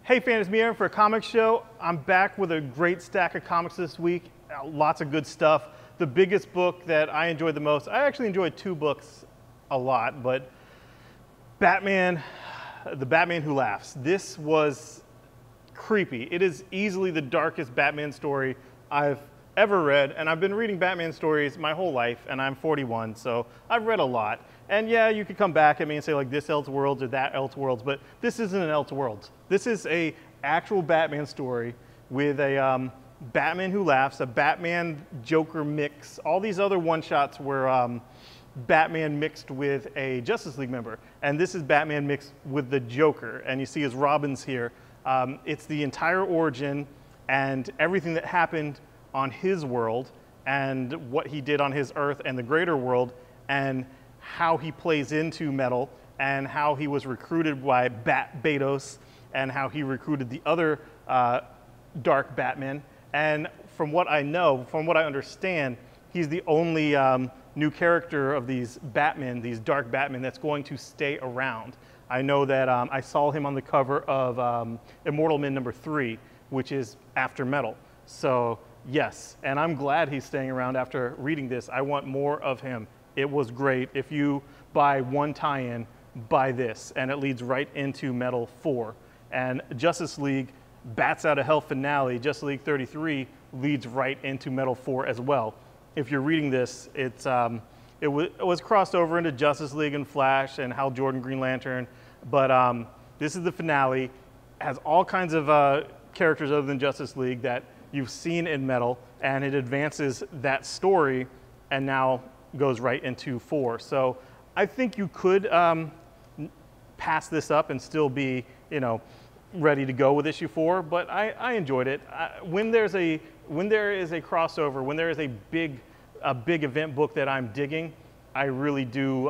Hey fans, it's me Aaron for a comic show. I'm back with a great stack of comics this week. Lots of good stuff. The biggest book that I enjoyed the most, I actually enjoyed two books a lot, but Batman, The Batman Who Laughs. This was creepy. It is easily the darkest Batman story I've ever read, and I've been reading Batman stories my whole life, and I'm 41, so I've read a lot. And yeah, you could come back at me and say like this Elseworlds or that Elseworlds, but this isn't an Elseworlds. This is a actual Batman story with a Batman Who Laughs, a Batman Joker mix. All these other one-shots were Batman mixed with a Justice League member, and this is Batman mixed with the Joker, and you see his Robins here. It's the entire origin and everything that happened on his world and what he did on his Earth and the greater world, and how he plays into metal, and how he was recruited by Betos, and how he recruited the other dark Batman. And from what I know, from what I understand, he's the only new character of these Batman, these dark Batman, that's going to stay around. I know that I saw him on the cover of Immortal Men #3, which is After Metal. So yes, and I'm glad he's staying around after reading this. I want more of him. It was great. If you buy one tie-in, buy this, and it leads right into Metal 4. And Justice League Bats Out of Hell finale, Justice League 33, leads right into Metal 4 as well. If you're reading this, it was crossed over into Justice League and Flash and Hal Jordan, Green Lantern, but this is the finale. Has all kinds of characters other than Justice League that you've seen in Metal, and it advances that story and now goes right into 4. So I think you could pass this up and still be, you know, ready to go with issue 4, but I enjoyed it. When there is a crossover, when there is a big event book that I'm digging, I really do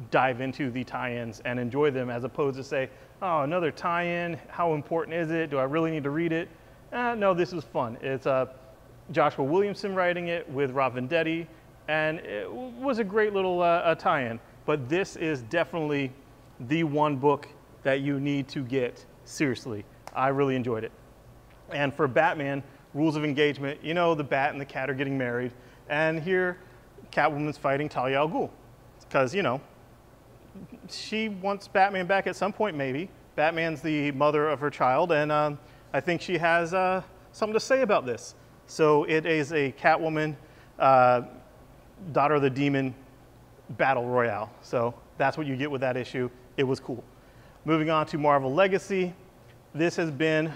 dive into the tie-ins and enjoy them, as opposed to say, oh, another tie-in, how important is it? Do I really need to read it? No, this was fun. It's Joshua Williamson writing it with Rob Venditti, and it was a great little tie-in. But this is definitely the one book that you need to get seriously. I really enjoyed it. And for Batman, rules of engagement, you know, the Bat and the Cat are getting married, and here Catwoman's fighting Talia al Ghul, because, you know, she wants Batman back at some point, maybe. Batman's the mother of her child, and I think she has something to say about this. So it is a Catwoman, Daughter of the Demon battle royale. So that's what you get with that issue. It was cool. Moving on to Marvel Legacy. This has been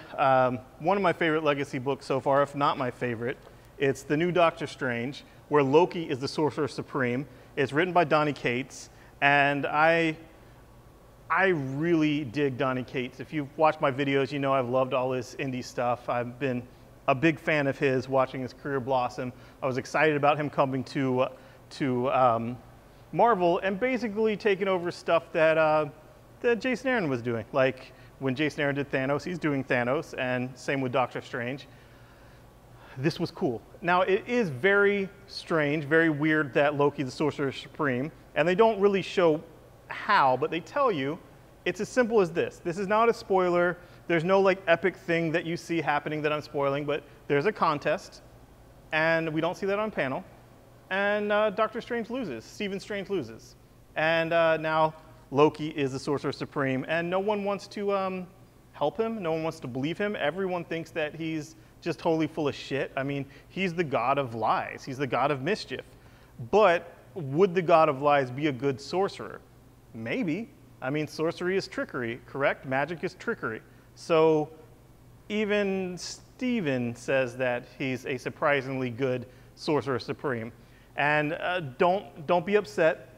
one of my favorite Legacy books so far, if not my favorite. It's the new Doctor Strange, where Loki is the Sorcerer Supreme. It's written by Donny Cates, and I really dig Donny Cates. If you've watched my videos, you know I've loved all his indie stuff. I've been a big fan of his, watching his career blossom. I was excited about him coming to Marvel and basically taking over stuff that Jason Aaron was doing. Like when Jason Aaron did Thanos, he's doing Thanos, and same with Doctor Strange. This was cool. Now it is very strange, very weird that Loki the Sorcerer Supreme, and they don't really show how, but they tell you it's as simple as this. This is not a spoiler. There's no like epic thing that you see happening that I'm spoiling, but there's a contest, and we don't see that on panel. And Doctor Strange loses, Stephen Strange loses. And now Loki is the Sorcerer Supreme, and no one wants to help him. No one wants to believe him. Everyone thinks that he's just totally full of shit. I mean, he's the god of lies. He's the god of mischief. But would the god of lies be a good sorcerer? Maybe. I mean, sorcery is trickery, correct? Magic is trickery. So even Stephen says that he's a surprisingly good Sorcerer Supreme. And don't be upset.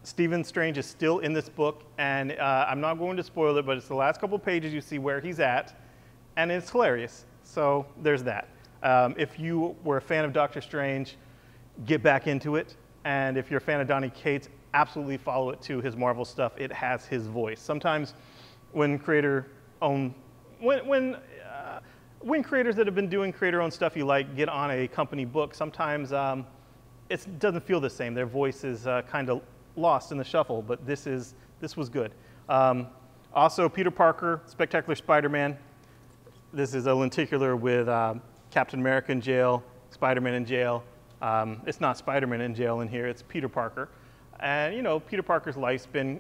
Stephen Strange is still in this book, and I'm not going to spoil it, but it's the last couple pages you see where he's at, and it's hilarious. So there's that. If you were a fan of Doctor Strange, get back into it. And if you're a fan of Donny Cates, absolutely follow it to his Marvel stuff. It has his voice. Sometimes when creators that have been doing creator-owned stuff you like get on a company book, sometimes it doesn't feel the same. Their voice is kind of lost in the shuffle, but this was good. Also, Peter Parker, Spectacular Spider-Man. This is a lenticular with Captain America in jail, Spider-Man in jail. It's not Spider-Man in jail in here, it's Peter Parker. And you know, Peter Parker's life's been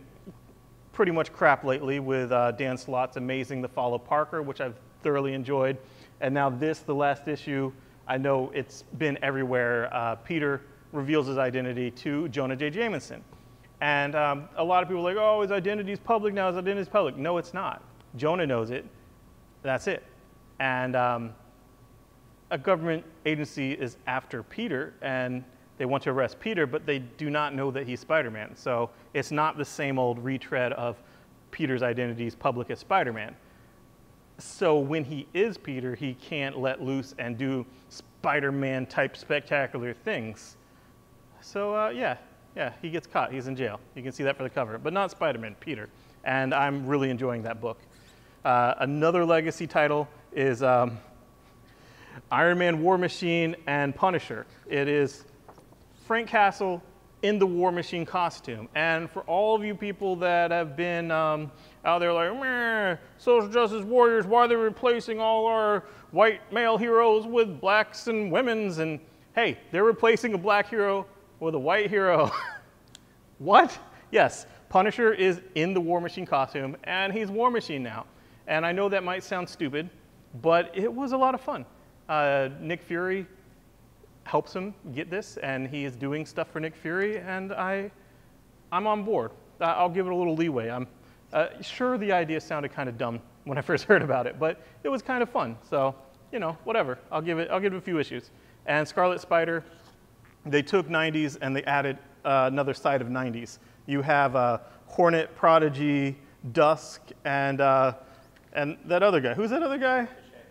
pretty much crap lately with Dan Slott's Amazing the Fall of Parker, which I've thoroughly enjoyed. And now this, the last issue, I know it's been everywhere. Peter reveals his identity to Jonah J. Jameson. And a lot of people are like, oh, his identity's public now, his identity's public. No, it's not. Jonah knows it, that's it. And a government agency is after Peter, and they want to arrest Peter, but they do not know that he's Spider-Man. So it's not the same old retread of Peter's identity is public as Spider-Man. So when he is Peter, he can't let loose and do Spider-Man type spectacular things. So yeah, he gets caught, he's in jail. You can see that for the cover, but not Spider-Man, Peter. And I'm really enjoying that book. Another legacy title is Iron Man, War Machine, and Punisher. It is Frank Castle in the War Machine costume. And for all of you people that have been out there like, meh, social justice warriors, why are they replacing all our white male heroes with blacks and women's? And hey, they're replacing a black hero with a white hero. What? Yes, Punisher is in the War Machine costume, and he's War Machine now. And I know that might sound stupid, but it was a lot of fun. Nick Fury helps him get this, and he is doing stuff for Nick Fury, and I'm on board. I'll give it a little leeway. I'm sure the idea sounded kind of dumb when I first heard about it, but it was kind of fun. So, you know, whatever. I'll give it a few issues. And Scarlet Spider, they took 90s and they added another side of 90s. You have Hornet, Prodigy, Dusk, and that other guy. Who's that other guy? Ricochet.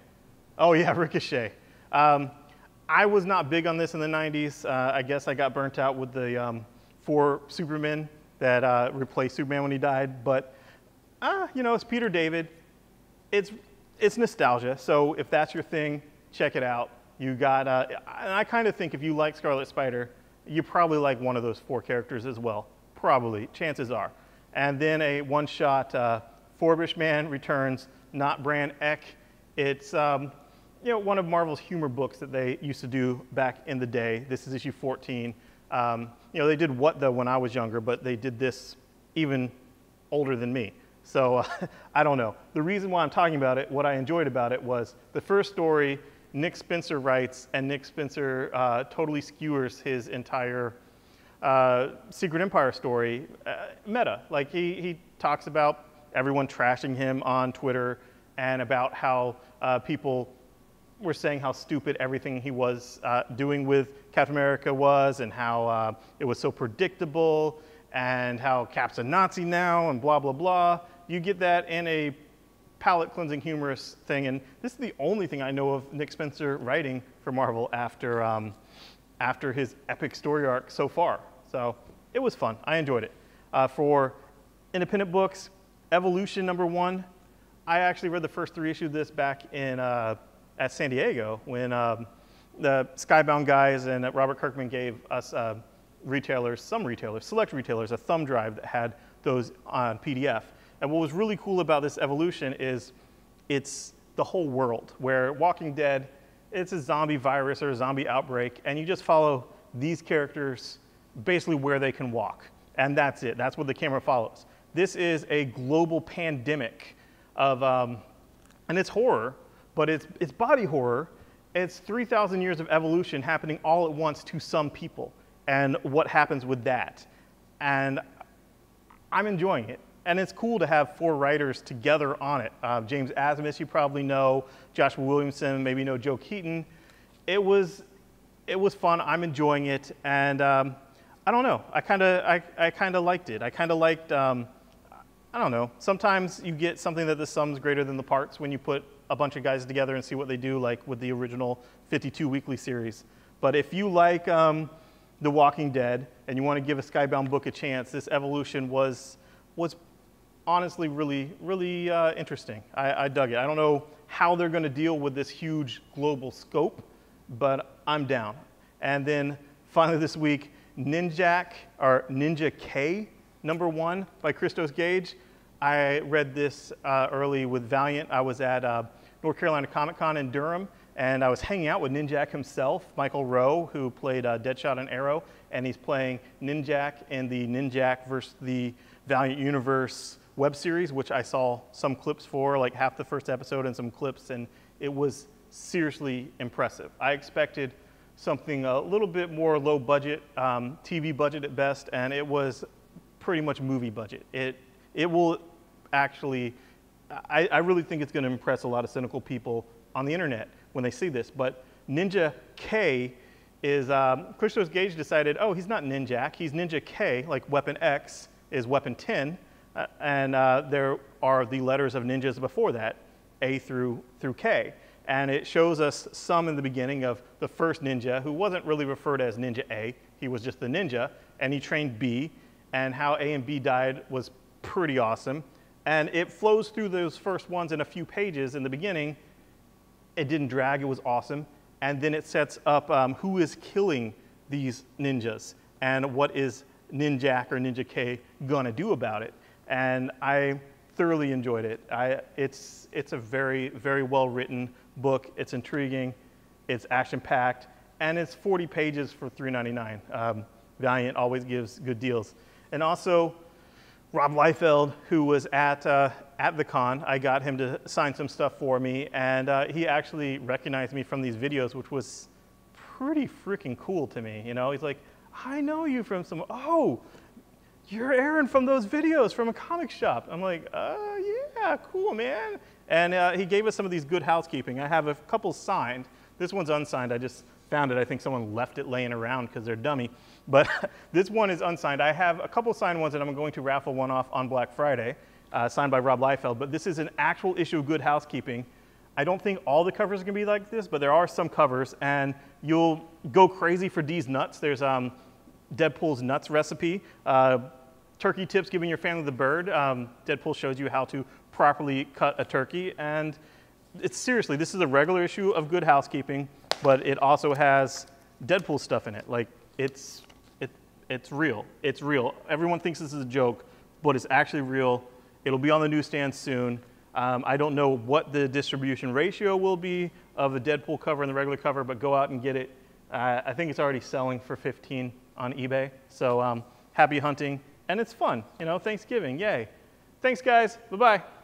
Oh yeah, Ricochet. I was not big on this in the 90s. I guess I got burnt out with the 4 Supermen that replaced Superman when he died. But, you know, it's Peter David. It's nostalgia. So if that's your thing, check it out. You got, and I kind of think if you like Scarlet Spider, you probably like one of those 4 characters as well. Probably, chances are. And then a one-shot Forbish Man returns, not Brand Eck. It's you know, one of Marvel's humor books that they used to do back in the day. This is issue 14. You know, they did What Though when I was younger, but they did this even older than me. So I don't know. The reason why I'm talking about it, what I enjoyed about it was the first story, Nick Spencer writes, and Nick Spencer totally skewers his entire Secret Empire story meta. Like he talks about everyone trashing him on Twitter and about how people were saying how stupid everything he was doing with Captain America was, and how it was so predictable, and how Cap's a Nazi now, and blah, blah, blah. You get that in a palate-cleansing, humorous thing, and this is the only thing I know of Nick Spencer writing for Marvel after his epic story arc so far. So it was fun. I enjoyed it. For independent books, Evolution #1, I actually read the first 3 issues of this back in at San Diego when the Skybound guys and Robert Kirkman gave us select retailers, a thumb drive that had those on PDF. And what was really cool about this Evolution is it's the whole world, where Walking Dead, it's a zombie virus or a zombie outbreak, and you just follow these characters basically where they can walk. And that's it. That's what the camera follows. This is a global pandemic of, and it's horror, but it's body horror. It's 3,000 years of evolution happening all at once to some people, and what happens with that. And I'm enjoying it. And it's cool to have 4 writers together on it. James Asmus, you probably know, Joshua Williamson, maybe you know Joe Keaton. It was fun. I'm enjoying it, and I don't know. I kind of liked it. I kind of liked. I don't know. Sometimes you get something that the sum's greater than the parts when you put a bunch of guys together and see what they do, like with the original 52 weekly series. But if you like The Walking Dead and you want to give a Skybound book a chance, this Evolution was honestly really interesting. I dug it. I don't know how they're going to deal with this huge global scope, but I'm down. And then finally this week, Ninjak K #1 by Christos Gage. I read this early with Valiant. I was at North Carolina Comic Con in Durham, and I was hanging out with Ninjak himself, Michael Rowe, who played Deadshot and Arrow, and he's playing Ninjak in the Ninjak versus the Valiant Universe web series, which I saw some clips for, like half the first episode and some clips, and it was seriously impressive. I expected something a little bit more low budget, TV budget at best, and it was pretty much movie budget. It will actually, I really think it's going to impress a lot of cynical people on the internet when they see this. But Ninja K is, Christos Gage decided, oh, he's not Ninjak, he's Ninja K, like Weapon X is Weapon 10, and there are the letters of ninjas before that, A through K. And it shows us some in the beginning of the first ninja, who wasn't really referred as Ninja A, he was just the ninja, and he trained B, and how A and B died was pretty awesome. And it flows through those first ones in a few pages in the beginning. It didn't drag, it was awesome. And then it sets up who is killing these ninjas and what is Ninjak or Ninja K gonna do about it. And I thoroughly enjoyed it. It's a very, very well written book. It's intriguing, it's action packed, and it's 40 pages for $3.99. Valiant always gives good deals. And also, Rob Liefeld, who was at the con, I got him to sign some stuff for me, and he actually recognized me from these videos, which was pretty freaking cool to me. You know, he's like, I know you from some, oh, you're Aaron from those videos from a comic shop. I'm like, yeah, cool, man. And he gave us some of these good housekeeping. I have a couple signed. This one's unsigned. I just found it. I think someone left it laying around because they're dummy. But this one is unsigned. I have a couple signed ones that I'm going to raffle one off on Black Friday, signed by Rob Liefeld. But this is an actual issue of good housekeeping. I don't think all the covers are going to be like this, but there are some covers. And you'll go crazy for D's nuts. There's Deadpool's nuts recipe. Turkey tips giving your family the bird. Deadpool shows you how to properly cut a turkey. And it's seriously, this is a regular issue of Good Housekeeping, but it also has Deadpool stuff in it. Like, it's real. It's real. Everyone thinks this is a joke, but it's actually real. It'll be on the newsstand soon. I don't know what the distribution ratio will be of the Deadpool cover and the regular cover, but go out and get it. I think it's already selling for $15 on eBay. So happy hunting. And it's fun, you know, Thanksgiving, yay. Thanks, guys. Bye-bye.